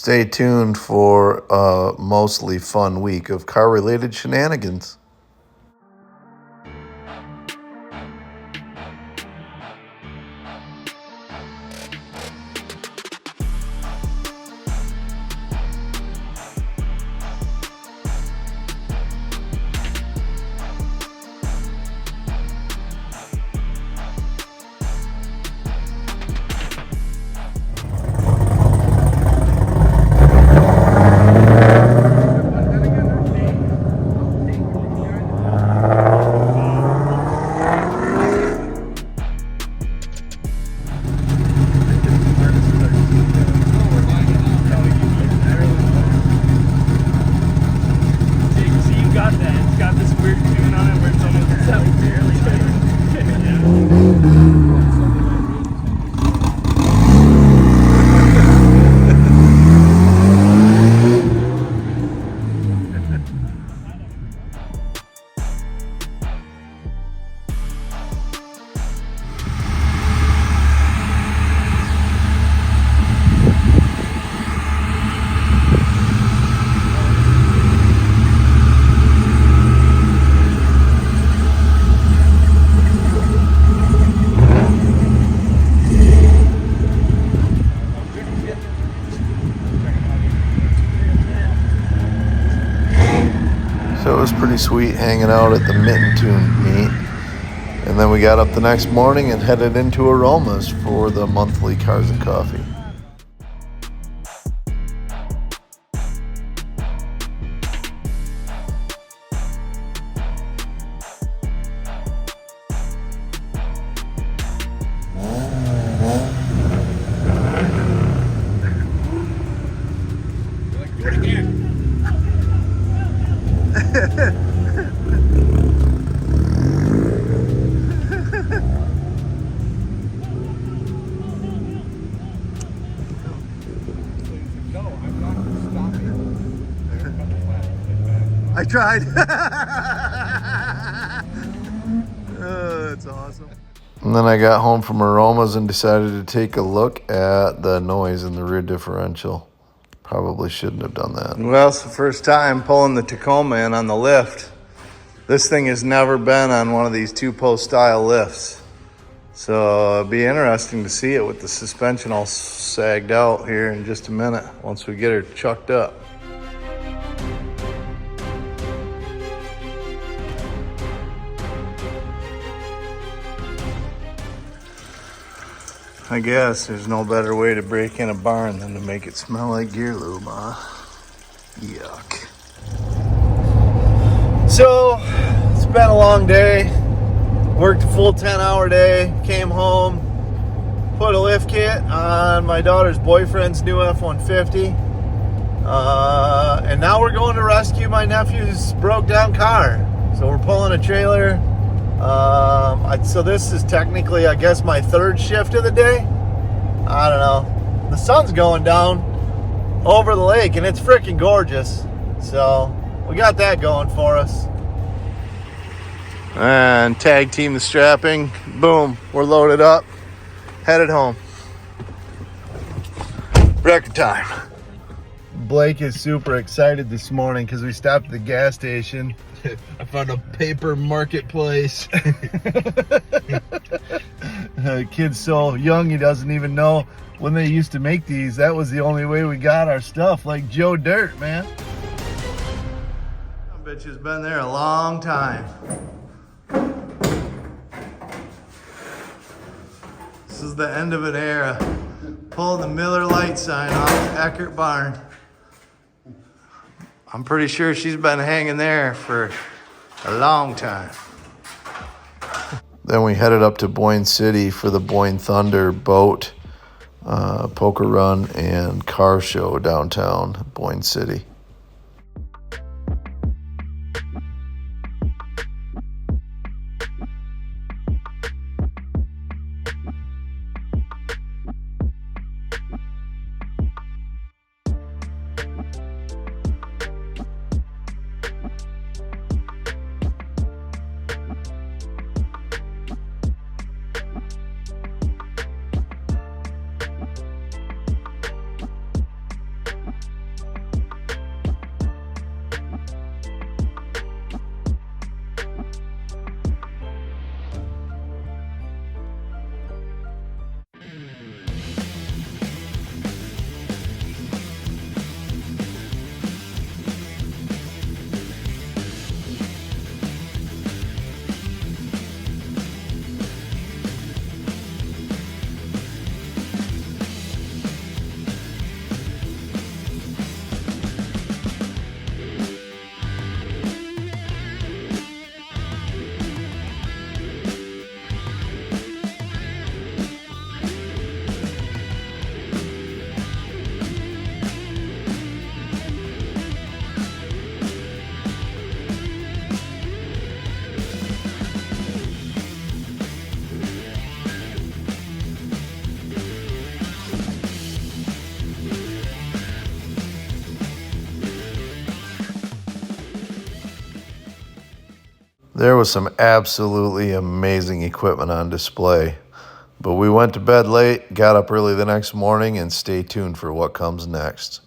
Stay tuned for a mostly fun week of car-related shenanigans. So it was pretty sweet hanging out at the Mitten Tune meet. And then we got up the next morning and headed into Aromas for the monthly Cars and Coffee. I tried. Oh, that's awesome. And then I got home from Aromas and decided to take a look at the noise in the rear differential. Probably shouldn't have done that. Well, it's the first time pulling the Tacoma in on the lift. This thing has never been on one of these two-post style lifts. So it'll be interesting to see it with the suspension all sagged out here in just a minute once we get her chucked up. I guess there's no better way to break in a barn than to make it smell like gear lube, huh? Yuck. So, it's been a long day. Worked a full 10-hour day, came home, put a lift kit on my daughter's boyfriend's new F-150. And now we're going to rescue my nephew's broke down car. So we're pulling a trailer. So this is technically, I guess, my third shift of the day. I don't know. The sun's going down over the lake and it's freaking gorgeous. So we got that going for us. And tag team the strapping. Boom, we're loaded up, headed home. Record time. Blake is super excited this morning because we stopped at the gas station. I found a paper marketplace. Kid's so young he doesn't even know when they used to make these. That was the only way we got our stuff, like Joe Dirt, man. That bitch has been there a long time. This is the end of an era. Pulling the Miller Lite sign off the Eckert barn. I'm pretty sure she's been hanging there for a long time. Then we headed up to Boyne City for the Boyne Thunder boat, poker run, and car show downtown Boyne City. There was some absolutely amazing equipment on display. But we went to bed late, got up early the next morning, and stay tuned for what comes next.